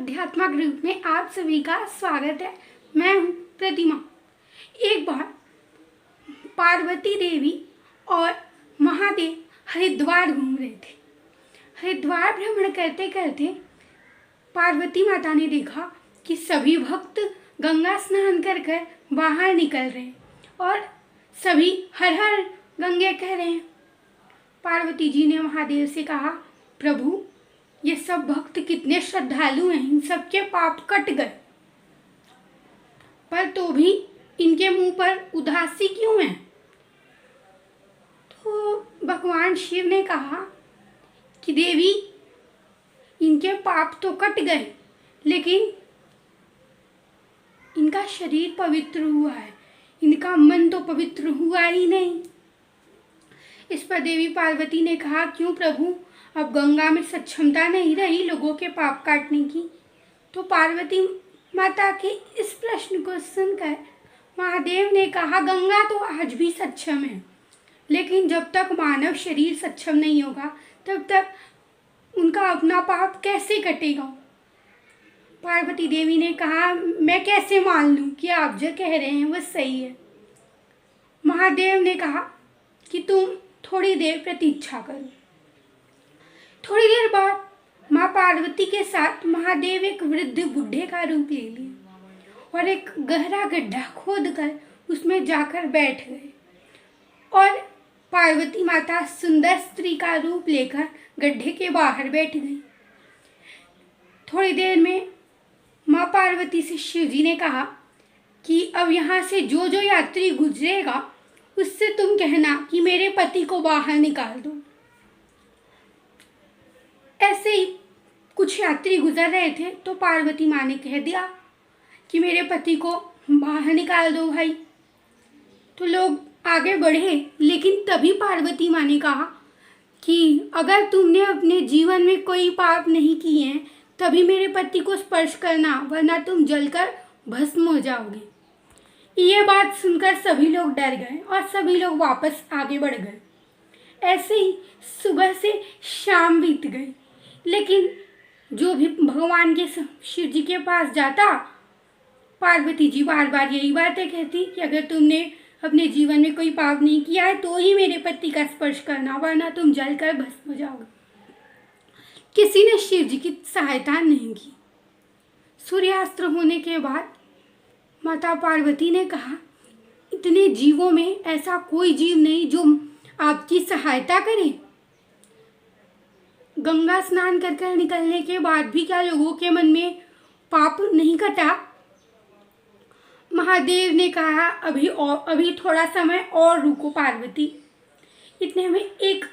अध्यात्मक group में आप सभी का स्वागत है। मैं हूँ प्रतिमा। एक बार पार्वती देवी और महादेव हरिद्वार घूम रहे थे। हरिद्वार भ्रमण करते करते पार्वती माता ने देखा कि सभी भक्त गंगा स्नान कर कर बाहर निकल रहे हैं और सभी हर हर गंगे कह रहे हैं। पार्वती जी ने महादेव से कहा, प्रभु ये सब भक्त कितने श्रद्धालु हैं, इन सबके पाप कट गए, पर तो भी इनके मुंह पर उदासी क्यों है? तो भगवान शिव ने कहा कि देवी इनके पाप तो कट गए, लेकिन इनका शरीर पवित्र हुआ है, इनका मन तो पवित्र हुआ ही नहीं। इस पर देवी पार्वती ने कहा, क्यों प्रभु, अब गंगा में सक्षमता नहीं रही लोगों के पाप काटने की। तो पार्वती माता के इस प्रश्न को सुनकर महादेव ने कहा, गंगा तो आज भी सक्षम है, लेकिन जब तक मानव शरीर सक्षम नहीं होगा तब तक उनका अपना पाप कैसे कटेगा? पार्वती देवी ने कहा, मैं कैसे मान लूं कि आप जो कह रहे हैं वो सही है? महादेव ने कहा कि तुम थोड़ी देर प्रतीक्षा करो। थोड़ी देर बाद माँ पार्वती के साथ महादेव एक वृद्ध बुढ़े का रूप ले लिए और एक गहरा गड्ढा खोदकर उसमें जाकर बैठ गए और पार्वती माता सुंदर स्त्री का रूप लेकर गड्ढे के बाहर बैठ गई। थोड़ी देर में माँ पार्वती से शिव जी ने कहा कि अब यहाँ से जो जो यात्री गुजरेगा उससे तुम कहना कि मेरे पति को बाहर निकाल दो। ऐसे ही कुछ यात्री गुजर रहे थे तो पार्वती माँ ने कह दिया कि मेरे पति को बाहर निकाल दो भाई। तो लोग आगे बढ़े, लेकिन तभी पार्वती माँ ने कहा कि अगर तुमने अपने जीवन में कोई पाप नहीं किए हैं तभी मेरे पति को स्पर्श करना, वरना तुम जलकर भस्म हो जाओगे। ये बात सुनकर सभी लोग डर गए और सभी लोग वापस आगे बढ़ गए। ऐसे ही सुबह से शाम बीत गई, लेकिन जो भी भगवान के शिव जी के पास जाता, पार्वती जी बार बार यही बातें कहती कि अगर तुमने अपने जीवन में कोई पाप नहीं किया है तो ही मेरे पति का स्पर्श करना, वरना तुम जलकर भस्म हो जाओगे। किसी ने शिव जी की सहायता नहीं की। सूर्यास्त होने के बाद माता पार्वती ने कहा, इतने जीवों में ऐसा कोई जीव नहीं जो आपकी सहायता करे। गंगा स्नान कर कर निकलने के बाद भी क्या लोगों के मन में पाप नहीं कटा? महादेव ने कहा, अभी थोड़ा समय और रुको पार्वती। इतने में एक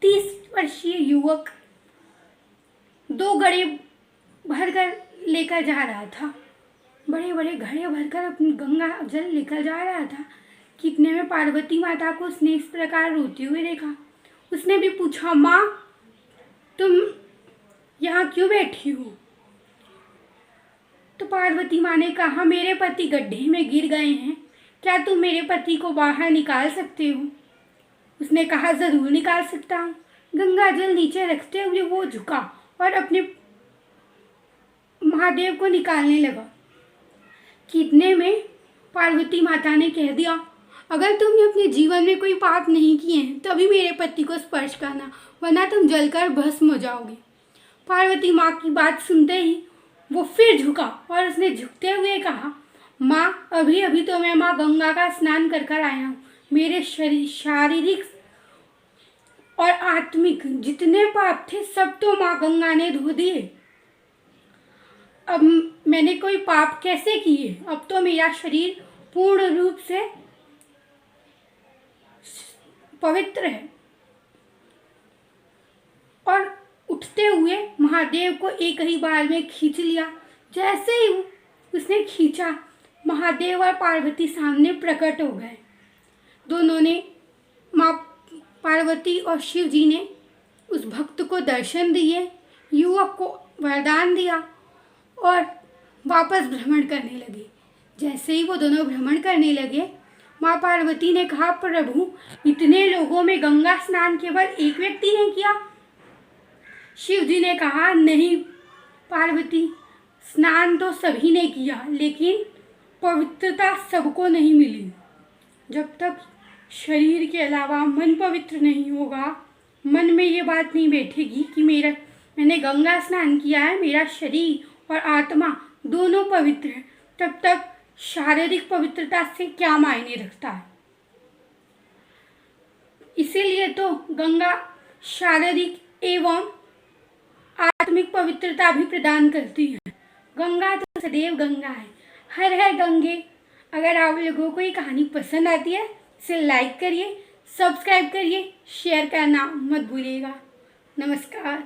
30 वर्षीय युवक 2 घड़े भरकर लेकर जा रहा था। बड़े बड़े घड़े भरकर अपनी गंगा जल लेकर जा रहा था। कितने में पार्वती माता को उसने इस प्रकार रोते हुए देखा। उसने भी पूछा, माँ तुम यहाँ क्यों बैठी हो? तो पार्वती माँ ने कहा, मेरे पति गड्ढे में गिर गए हैं, क्या तुम मेरे पति को बाहर निकाल सकते हो? उसने कहा, ज़रूर निकाल सकता हूँ। गंगा जल नीचे रखते हुए वो झुका और अपने महादेव को निकालने लगा। कितने में पार्वती माता ने कह दिया, अगर तुमने अपने जीवन में कोई पाप नहीं किए हैं तभी मेरे पति को स्पर्श करना, वरना तुम जलकर भस्म हो जाओगे। पार्वती माँ की बात सुनते ही वो फिर झुका और उसने झुकते हुए कहा, माँ अभी अभी तो मैं माँ गंगा का स्नान कर कर आया हूँ। मेरे शारीरिक और आत्मिक जितने पाप थे सब तो माँ गंगा ने धो दिए। अब मैंने कोई पाप कैसे किए? अब तो मेरा शरीर पूर्ण रूप से पवित्र है। और उठते हुए महादेव को एक ही बार में खींच लिया। जैसे ही उसने खींचा, महादेव और पार्वती सामने प्रकट हो गए। दोनों ने, माँ पार्वती और शिव जी ने उस भक्त को दर्शन दिए, युवक को वरदान दिया और वापस भ्रमण करने लगे। जैसे ही वो दोनों भ्रमण करने लगे, माँ पार्वती ने कहा, प्रभु इतने लोगों में गंगा स्नान केवल एक व्यक्ति ने किया? शिव जी ने कहा, नहीं पार्वती, स्नान तो सभी ने किया, लेकिन पवित्रता सबको नहीं मिली। जब तक शरीर के अलावा मन पवित्र नहीं होगा, मन में ये बात नहीं बैठेगी कि मैंने गंगा स्नान किया है, मेरा शरीर और आत्मा दोनों पवित्र है, तब तक शारीरिक पवित्रता से क्या मायने रखता है। इसीलिए तो गंगा शारीरिक एवं आत्मिक पवित्रता भी प्रदान करती है। गंगा तो सदैव गंगा है। हर हर गंगे। अगर आप लोगों को ये कहानी पसंद आती है, इसे लाइक करिए, सब्सक्राइब करिए, शेयर करना मत भूलिएगा। नमस्कार।